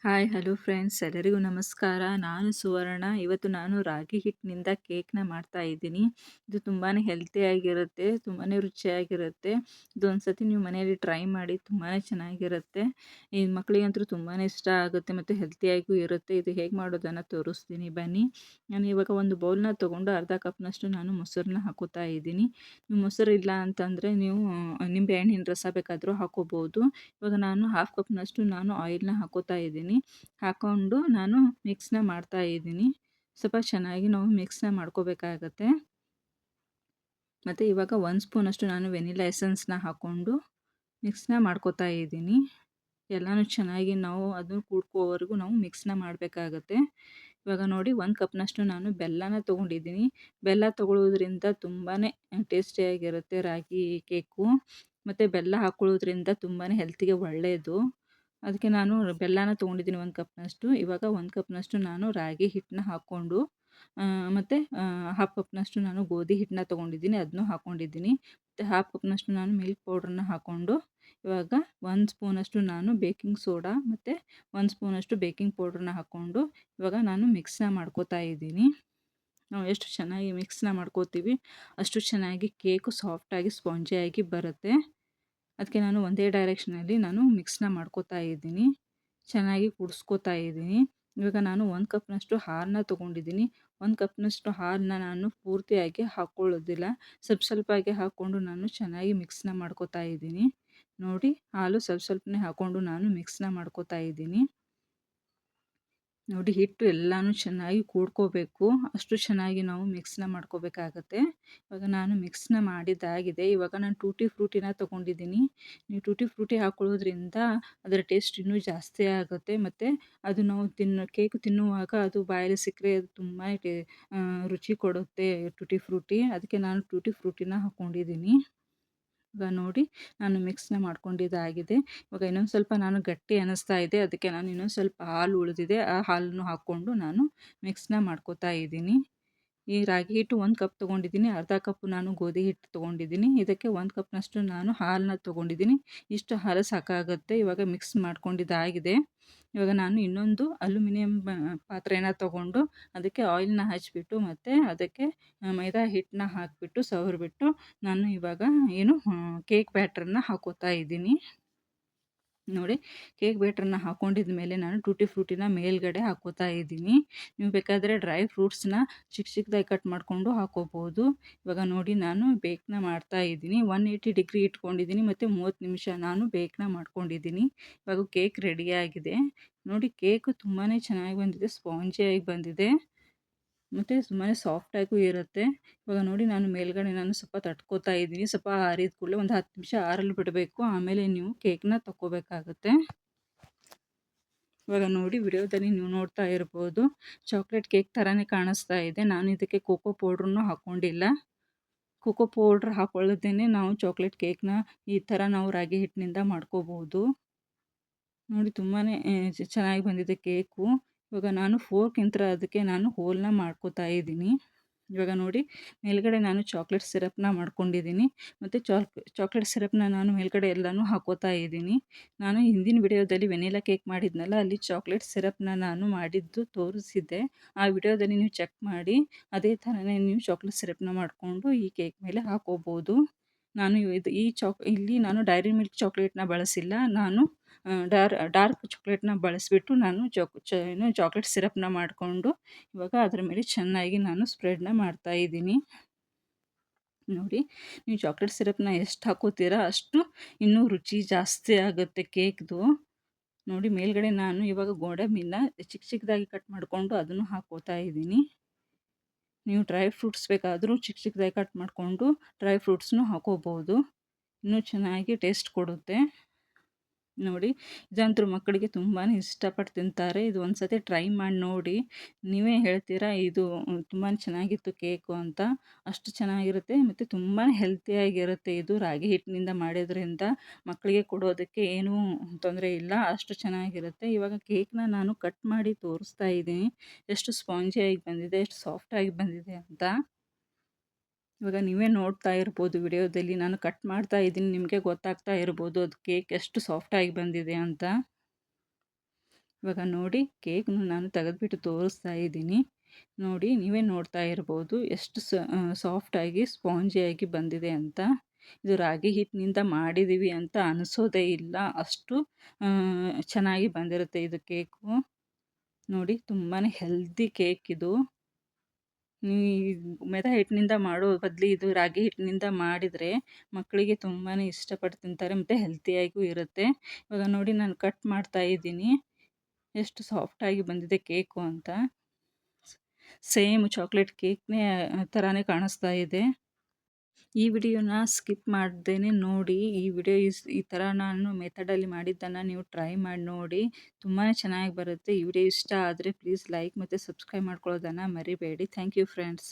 Hi hello friends, ಎಲ್ಲರಿಗೂ ನಮಸ್ಕಾರ. ನಾನು ಸುವರ್ಣ. ಇವತ್ತು ನಾನು ರಾಗಿ ಹಿಟ್ಟಿನಿಂದ ಕೇಕ್ನ ಮಾಡ್ತಾ ಇದ್ದೀನಿ. ಇದು ತುಂಬಾ ಹೆಲ್ತಿಯಾಗಿರುತ್ತೆ, ತುಂಬಾ ರುಚಿಯಾಗಿರುತ್ತೆ. ಇದೊಂದು ಸತಿ ನೀವು ಮನೆಯಲ್ಲಿ ಟ್ರೈ ಮಾಡಿ, ತುಂಬಾ ಚೆನ್ನಾಗಿರುತ್ತೆ. ಈ ಮಕ್ಕಳಿಗಂತೂ ತುಂಬಾ ಇಷ್ಟ ಆಗುತ್ತೆ ಮತ್ತು ಹೆಲ್ತಿಯಾಗೂ ಇರುತ್ತೆ. ಇದು ಹೇಗೆ ಮಾಡೋದನ್ನು ತೋರಿಸ್ತೀನಿ ಬನ್ನಿ. ನಾನು ಇವಾಗ ಒಂದು ಬೌಲ್ನ ತೊಗೊಂಡು ಅರ್ಧ ಕಪ್ನಷ್ಟು ನಾನು ಮೊಸರನ್ನ ಹಾಕೋತಾ ಇದ್ದೀನಿ. ನೀವು ಮೊಸರು ಇಲ್ಲ ಅಂತಂದರೆ ನೀವು ನಿಂಬೆಹಣ್ಣಿನ ರಸ ಬೇಕಾದರೂ ಹಾಕೋಬೋದು. ಇವಾಗ ನಾನು ಹಾಫ್ ಕಪ್ನಷ್ಟು ನಾನು ಆಯಿಲ್ನ ಹಾಕೋತಾ ಇದ್ದೀನಿ. ಹಾಕ್ಕೊಂಡು ನಾನು ಮಿಕ್ಸ್ನ ಮಾಡ್ತಾ ಇದ್ದೀನಿ. ಸ್ವಲ್ಪ ಚೆನ್ನಾಗಿ ನಾವು ಮಿಕ್ಸ್ನ ಮಾಡ್ಕೋಬೇಕಾಗತ್ತೆ. ಮತ್ತು ಇವಾಗ 1 ಸ್ಪೂನಷ್ಟು ನಾನು ವೆನಿಲಾ ಎಸೆನ್ಸ್ನ ಹಾಕ್ಕೊಂಡು ಮಿಕ್ಸ್ನ ಮಾಡ್ಕೋತಾ ಇದ್ದೀನಿ. ಎಲ್ಲನೂ ಚೆನ್ನಾಗಿ ನಾವು ಅದನ್ನು ಕೂಡ್ಕೋವರೆಗೂ ನಾವು ಮಿಕ್ಸ್ನ ಮಾಡಬೇಕಾಗತ್ತೆ. ಇವಾಗ ನೋಡಿ 1 ಕಪ್ನಷ್ಟು ನಾನು ಬೆಲ್ಲನ ತೊಗೊಂಡಿದ್ದೀನಿ. ಬೆಲ್ಲ ತೊಗೊಳ್ಳೋದ್ರಿಂದ ತುಂಬಾ ಟೇಸ್ಟಿಯಾಗಿರುತ್ತೆ ರಾಗಿ ಕೇಕು. ಮತ್ತು ಬೆಲ್ಲ ಹಾಕ್ಕೊಳ್ಳೋದ್ರಿಂದ ತುಂಬಾ ಹೆಲ್ತಿಗೆ ಒಳ್ಳೆಯದು. ಅದಕ್ಕೆ ನಾನು ಬೆಲ್ಲನ ತೊಗೊಂಡಿದ್ದೀನಿ 1 ಕಪ್ನಷ್ಟು. ಇವಾಗ 1 ಕಪ್ನಷ್ಟು ನಾನು ರಾಗಿ ಹಿಟ್ಟನ್ನ ಹಾಕ್ಕೊಂಡು ಮತ್ತು ಹಾಫ್ ಕಪ್ನಷ್ಟು ನಾನು ಗೋಧಿ ಹಿಟ್ಟನ್ನ ತೊಗೊಂಡಿದ್ದೀನಿ, ಅದನ್ನೂ ಹಾಕ್ಕೊಂಡಿದ್ದೀನಿ. ಮತ್ತು ಹಾಫ್ ಕಪ್ನಷ್ಟು ನಾನು ಮಿಲ್ಕ್ ಪೌಡ್ರನ್ನ ಹಾಕ್ಕೊಂಡು ಇವಾಗ 1 ಸ್ಪೂನಷ್ಟು ನಾನು ಬೇಕಿಂಗ್ ಸೋಡಾ ಮತ್ತು 1 ಸ್ಪೂನಷ್ಟು ಬೇಕಿಂಗ್ ಪೌಡ್ರನ್ನ ಹಾಕ್ಕೊಂಡು ಇವಾಗ ನಾನು ಮಿಕ್ಸ್ನ ಮಾಡ್ಕೋತಾ ಇದ್ದೀನಿ. ನಾವು ಎಷ್ಟು ಚೆನ್ನಾಗಿ ಮಿಕ್ಸ್ನ ಮಾಡ್ಕೋತೀವಿ ಅಷ್ಟು ಚೆನ್ನಾಗಿ ಕೇಕು ಸಾಫ್ಟಾಗಿ ಸ್ಪಾಂಜಿಯಾಗಿ ಬರುತ್ತೆ. ಅದಕ್ಕೆ ನಾನು ಒಂದೇ ಡೈರೆಕ್ಷನಲ್ಲಿ ನಾನು ಮಿಕ್ಸ್ನ ಮಾಡ್ಕೋತಾ ಇದ್ದೀನಿ, ಚೆನ್ನಾಗಿ ಕುದಿಸ್ಕೋತಾ ಇದ್ದೀನಿ. ಇವಾಗ ನಾನು 1 ಕಪ್ನಷ್ಟು ಹಾಲನ್ನ ತೊಗೊಂಡಿದ್ದೀನಿ. 1 ಕಪ್ನಷ್ಟು ಹಾಲನ್ನ ನಾನು ಪೂರ್ತಿಯಾಗಿ ಹಾಕ್ಕೊಳ್ಳೋದಿಲ್ಲ, ಸ್ವಲ್ಪ ಸ್ವಲ್ಪಗೆ ಹಾಕ್ಕೊಂಡು ನಾನು ಚೆನ್ನಾಗಿ ಮಿಕ್ಸ್ನ ಮಾಡ್ಕೋತಾ ಇದ್ದೀನಿ. ನೋಡಿ, ಹಾಲು ಸ್ವಲ್ಪ ಸ್ವಲ್ಪನೇ ಹಾಕ್ಕೊಂಡು ನಾನು ಮಿಕ್ಸ್ನ ಮಾಡ್ಕೋತಾ ಇದ್ದೀನಿ. ನೋಡಿ, ಹಿಟ್ಟು ಎಲ್ಲನೂ ಚೆನ್ನಾಗಿ ಕೂಡ್ಕೋಬೇಕು, ಅಷ್ಟು ಚೆನ್ನಾಗಿ ನಾವು ಮಿಕ್ಸ್ನ ಮಾಡ್ಕೋಬೇಕಾಗತ್ತೆ. ಇವಾಗ ನಾನು ಮಿಕ್ಸ್ನ ಮಾಡಿದ್ದಾಗಿದೆ. ಇವಾಗ ನಾನು ಟೂಟಿ ಫ್ರೂಟಿನ ತೊಗೊಂಡಿದ್ದೀನಿ. ನೀವು ಟೂಟಿ ಫ್ರೂಟಿ ಹಾಕ್ಕೊಳ್ಳೋದ್ರಿಂದ ಅದರ ಟೇಸ್ಟ್ ಇನ್ನೂ ಜಾಸ್ತಿ ಆಗುತ್ತೆ. ಮತ್ತು ಅದು ನಾವು ಕೇಕ್ ತಿನ್ನುವಾಗ ಅದು ಬಾಯಲ್ಲಿ ಸಿಕ್ಕರೆ ಅದು ತುಂಬಾ ರುಚಿ ಕೊಡುತ್ತೆ ಟೂಟಿ ಫ್ರೂಟಿ. ಅದಕ್ಕೆ ನಾನು ಟೂಟಿ ಫ್ರೂಟಿನ ಹಾಕ್ಕೊಂಡಿದ್ದೀನಿ. ಇವಾಗ ನೋಡಿ, ನಾನು ಮಿಕ್ಸ್ನ ಮಾಡ್ಕೊಂಡಿದ್ದಾಗಿದೆ. ಇವಾಗ ಇನ್ನೊಂದು ಸ್ವಲ್ಪ ನಾನು ಗಟ್ಟಿ ಅನ್ನಿಸ್ತಾ ಇದೆ, ಅದಕ್ಕೆ ನಾನು ಇನ್ನೊಂದು ಸ್ವಲ್ಪ ಹಾಲು ಉಳಿದಿದೆ, ಆ ಹಾಲನ್ನು ಹಾಕ್ಕೊಂಡು ನಾನು ಮಿಕ್ಸ್ನ ಮಾಡ್ಕೋತಾ ಇದ್ದೀನಿ. ಈ ರಾಗಿ ಹಿಟ್ಟು 1 ಕಪ್ ತೊಗೊಂಡಿದ್ದೀನಿ, ಅರ್ಧ ಕಪ್ ನಾನು ಗೋಧಿ ಹಿಟ್ಟು ತೊಗೊಂಡಿದ್ದೀನಿ. ಇದಕ್ಕೆ 1 ಕಪ್ನಷ್ಟು ನಾನು ಹಾಲನ್ನ ತೊಗೊಂಡಿದ್ದೀನಿ. ಇಷ್ಟು ಹಾಲು ಸಾಕಾಗುತ್ತೆ. ಇವಾಗ ಮಿಕ್ಸ್ ಮಾಡ್ಕೊಂಡಿದ್ದಾಗಿದೆ. ಇವಾಗ ನಾನು ಇನ್ನೊಂದು ಅಲ್ಯೂಮಿನಿಯಂ ಪಾತ್ರೆನ ತೊಗೊಂಡು ಅದಕ್ಕೆ ಆಯಿಲ್ನ ಹಚ್ಬಿಟ್ಟು ಮತ್ತು ಅದಕ್ಕೆ ಮೈದಾ ಹಿಟ್ಟನ್ನ ಹಾಕಿಬಿಟ್ಟು ಸವರಿಬಿಟ್ಟು ನಾನು ಇವಾಗ ಕೇಕ್ ಬ್ಯಾಟರನ್ನ ಹಾಕೋತಾ ಇದ್ದೀನಿ. ನೋಡಿ, ಕೇಕ್ ಬ್ಯಾಟರನ್ನ ಹಾಕ್ಕೊಂಡಿದ ಮೇಲೆ ನಾನು ಟೂಟಿ ಫ್ರೂಟಿನ ಮೇಲ್ಗಡೆ ಹಾಕೋತಾ ಇದ್ದೀನಿ. ನೀವು ಬೇಕಾದರೆ ಡ್ರೈ ಫ್ರೂಟ್ಸ್ನ ಚಿಕ್ಕ ಚಿಕ್ಕದಾಗಿ ಕಟ್ ಮಾಡಿಕೊಂಡು ಹಾಕೋಬೋದು. ಇವಾಗ ನೋಡಿ, ನಾನು ಬೇಕ್ನ ಮಾಡ್ತಾ ಇದ್ದೀನಿ. 180 ಡಿಗ್ರಿ ಇಟ್ಕೊಂಡಿದ್ದೀನಿ ಮತ್ತು 30 ನಿಮಿಷ ನಾನು ಬೇಕ್ನ ಮಾಡ್ಕೊಂಡಿದ್ದೀನಿ. ಇವಾಗ ಕೇಕ್ ರೆಡಿಯಾಗಿದೆ. ನೋಡಿ, ಕೇಕು ತುಂಬಾ ಚೆನ್ನಾಗಿ ಬಂದಿದೆ, ಸ್ಪಾಂಜಿಯಾಗಿ ಬಂದಿದೆ ಮತ್ತು ತುಂಬಾ ಸಾಫ್ಟಾಗೂ ಇರುತ್ತೆ. ಇವಾಗ ನೋಡಿ, ನಾನು ಮೇಲ್ಗಡೆ ನಾನು ಸ್ವಲ್ಪ ತಟ್ಕೋತಾ ಇದ್ದೀನಿ. ಸ್ವಲ್ಪ ಆರಿದ ಕೂಡಲೇ ಒಂದು 10 ನಿಮಿಷ ಆರಲು ಬಿಡಬೇಕು, ಆಮೇಲೆ ನೀವು ಕೇಕ್ನ ತಕ್ಕೋಬೇಕಾಗುತ್ತೆ. ಇವಾಗ ನೋಡಿ, ವಿಡಿಯೋದಲ್ಲಿ ನೀವು ನೋಡ್ತಾ ಇರ್ಬೋದು, ಚಾಕ್ಲೇಟ್ ಕೇಕ್ ಥರನೇ ಕಾಣಿಸ್ತಾ ಇದೆ. ನಾನು ಇದಕ್ಕೆ ಕೋಕೋ ಪೌಡ್ರನ್ನು ಹಾಕ್ಕೊಂಡಿಲ್ಲ. ಕೋಕೋ ಪೌಡ್ರ್ ಹಾಕ್ಕೊಳ್ಳದೇನೆ ನಾವು ಚಾಕ್ಲೇಟ್ ಕೇಕ್ನ ಈ ಥರ ನಾವು ರಾಗಿ ಹಿಟ್ಟಿನಿಂದ ಮಾಡ್ಕೋಬೋದು. ನೋಡಿ, ತುಂಬಾ ಚೆನ್ನಾಗಿ ಬಂದಿದೆ ಕೇಕು. ಇವಾಗ ನಾನು ಫೋರ್ಕಿಂದ ಅದಕ್ಕೆ ನಾನು ಹೋಲ್ನ ಮಾಡ್ಕೋತಾ ಇದ್ದೀನಿ. ಇವಾಗ ನೋಡಿ, ಮೇಲ್ಗಡೆ ನಾನು ಚಾಕ್ಲೇಟ್ ಸಿರಪ್ನ ಮಾಡ್ಕೊಂಡಿದ್ದೀನಿ ಮತ್ತು ಚಾಕ್ಲೇಟ್ ಸಿರಪ್ನ ನಾನು ಮೇಲ್ಗಡೆ ಎಲ್ಲನೂ ಹಾಕೋತಾ ಇದ್ದೀನಿ. ನಾನು ಹಿಂದಿನ ವಿಡಿಯೋದಲ್ಲಿ ವೆನಿಲಾ ಕೇಕ್ ಮಾಡಿದ್ನಲ್ಲ, ಅಲ್ಲಿ ಚಾಕ್ಲೇಟ್ ಸಿರಪ್ನ ನಾನು ಮಾಡಿದ್ದು ತೋರಿಸಿದ್ದೆ. ಆ ವಿಡಿಯೋದಲ್ಲಿ ನೀವು ಚೆಕ್ ಮಾಡಿ, ಅದೇ ಥರನೇ ನೀವು ಚಾಕ್ಲೇಟ್ ಸಿರಪ್ನ ಮಾಡಿಕೊಂಡು ಈ ಕೇಕ್ ಮೇಲೆ ಹಾಕೋಬೋದು. ನಾನು ಇಲ್ಲಿ ನಾನು ಡೈರಿ ಮಿಲ್ಕ್ ಚಾಕ್ಲೇಟ್ನ ಬಳಸಿಲ್ಲ. ನಾನು ಡಾರ್ಕ್ ಚಾಕ್ಲೇಟ್ನ ಬಳಸಿಬಿಟ್ಟು ನಾನು ಚಾಕ್ಲೇಟ್ ಸಿರಪ್ನ ಮಾಡಿಕೊಂಡು ಇವಾಗ ಅದರ ಮೇಲೆ ಚೆನ್ನಾಗಿ ನಾನು ಸ್ಪ್ರೆಡ್ನ ಮಾಡ್ತಾ ಇದ್ದೀನಿ. ನೋಡಿ, ನೀವು ಚಾಕ್ಲೇಟ್ ಸಿರಪ್ನ ಎಷ್ಟು ಹಾಕೋತೀರಾ ಅಷ್ಟು ಇನ್ನೂ ರುಚಿ ಜಾಸ್ತಿ ಆಗುತ್ತೆ ಕೇಕ್ದು. ನೋಡಿ, ಮೇಲ್ಗಡೆ ನಾನು ಇವಾಗ ಗೋಡಂಬಿನ ಚಿಕ್ಕ ಚಿಕ್ಕದಾಗಿ ಕಟ್ ಮಾಡಿಕೊಂಡು ಅದನ್ನು ಹಾಕೋತಾ ಇದ್ದೀನಿ. ನೀವು ಡ್ರೈ ಫ್ರೂಟ್ಸ್ ಬೇಕಾದರೂ ಚಿಕ್ಕ ಚಿಕ್ಕದಾಗಿ ಕಟ್ ಮಾಡಿಕೊಂಡು ಡ್ರೈ ಫ್ರೂಟ್ಸ್ನೂ ಹಾಕೋಬೋದು, ಇನ್ನೂ ಚೆನ್ನಾಗಿ ಟೇಸ್ಟ್ ಕೊಡುತ್ತೆ. ನೋಡಿ, ಇದಂತೂ ಮಕ್ಕಳಿಗೆ ತುಂಬಾ ಇಷ್ಟಪಟ್ಟು ತಿಂತಾರೆ. ಇದು ಒಂದು ಸತಿ ಟ್ರೈ ಮಾಡಿ ನೋಡಿ, ನೀವೇ ಹೇಳ್ತೀರಾ ಇದು ತುಂಬಾ ಚೆನ್ನಾಗಿತ್ತು ಕೇಕು ಅಂತ. ಅಷ್ಟು ಚೆನ್ನಾಗಿರುತ್ತೆ ಮತ್ತು ತುಂಬಾ ಹೆಲ್ತಿಯಾಗಿರುತ್ತೆ. ಇದು ರಾಗಿ ಹಿಟ್ಟಿನಿಂದ ಮಾಡಿದ್ರಿಂದ ಮಕ್ಕಳಿಗೆ ಕೊಡೋದಕ್ಕೆ ಏನೂ ತೊಂದರೆ ಇಲ್ಲ, ಅಷ್ಟು ಚೆನ್ನಾಗಿರುತ್ತೆ. ಇವಾಗ ಕೇಕ್ನ ನಾನು ಕಟ್ ಮಾಡಿ ತೋರಿಸ್ತಾ ಇದ್ದೀನಿ, ಎಷ್ಟು ಸ್ಪಾಂಜಿಯಾಗಿ ಬಂದಿದೆ, ಎಷ್ಟು ಸಾಫ್ಟಾಗಿ ಬಂದಿದೆ ಅಂತ. ಇವಾಗ ನೀವೇ ನೋಡ್ತಾ ಇರ್ಬೋದು, ವಿಡಿಯೋದಲ್ಲಿ ನಾನು ಕಟ್ ಮಾಡ್ತಾ ಇದ್ದೀನಿ, ನಿಮಗೆ ಗೊತ್ತಾಗ್ತಾ ಇರ್ಬೋದು ಅದು ಕೇಕ್ ಎಷ್ಟು ಸಾಫ್ಟಾಗಿ ಬಂದಿದೆ ಅಂತ. ಇವಾಗ ನೋಡಿ ಕೇಕ್‌ನ ನಾನು ತೆಗೆದ್ಬಿಟ್ಟು ತೋರಿಸ್ತಾ ಇದ್ದೀನಿ. ನೋಡಿ ನೀವೇ ನೋಡ್ತಾ ಇರ್ಬೋದು ಎಷ್ಟು ಸಾಫ್ಟಾಗಿ ಸ್ಪಾಂಜಿಯಾಗಿ ಬಂದಿದೆ ಅಂತ. ಇದು ರಾಗಿ ಹಿಟ್ಟಿನಿಂದ ಮಾಡಿದ್ದೀವಿ ಅಂತ ಅನಿಸೋದೇ ಇಲ್ಲ. ಅಷ್ಟು ಚೆನ್ನಾಗಿ ಬಂದಿರುತ್ತೆ ಇದು ಕೇಕು. ನೋಡಿ ತುಂಬಾ ಹೆಲ್ದಿ ಕೇಕ್ ಇದು. ಮೈದಾ ಹಿಟ್ಟಿನಿಂದ ಮಾಡೋ ಬದಲು ಇದು ರಾಗಿ ಹಿಟ್ಟಿನಿಂದ ಮಾಡಿದರೆ ಮಕ್ಕಳಿಗೆ ತುಂಬಾ ಇಷ್ಟಪಟ್ಟು ತಿಂತಾರೆ ಮತ್ತು ಹೆಲ್ತಿಯಾಗೂ ಇರುತ್ತೆ. ಇವಾಗ ನೋಡಿ ನಾನು ಕಟ್ ಮಾಡ್ತಾ ಇದ್ದೀನಿ. ಎಷ್ಟು ಸಾಫ್ಟಾಗಿ ಬಂದಿದೆ ಕೇಕು ಅಂತ. ಸೇಮ್ ಚಾಕ್ಲೇಟ್ ಕೇಕ್‌ನೇ ಥರಾನೇ ಕಾಣಿಸ್ತಾ ಇದೆ. ಈ ವಿಡಿಯೋನ ಸ್ಕಿಪ್ ಮಾಡ್ದೇನೆ ನೋಡಿ. ಈ ವಿಡಿಯೋ ಈ ಥರ ನಾನು ಮೆಥಡಲ್ಲಿ ಮಾಡಿದ್ದನ್ನು ನೀವು ಟ್ರೈ ಮಾಡಿ ನೋಡಿ. ತುಂಬಾ ಚೆನ್ನಾಗಿ ಬರುತ್ತೆ. ಈ ವಿಡಿಯೋ ಇಷ್ಟ ಆದರೆ ಪ್ಲೀಸ್ ಲೈಕ್ ಮತ್ತು ಸಬ್ಸ್ಕ್ರೈಬ್ ಮಾಡ್ಕೊಳ್ಳೋದನ್ನು ಮರಿಬೇಡಿ. Thank you friends.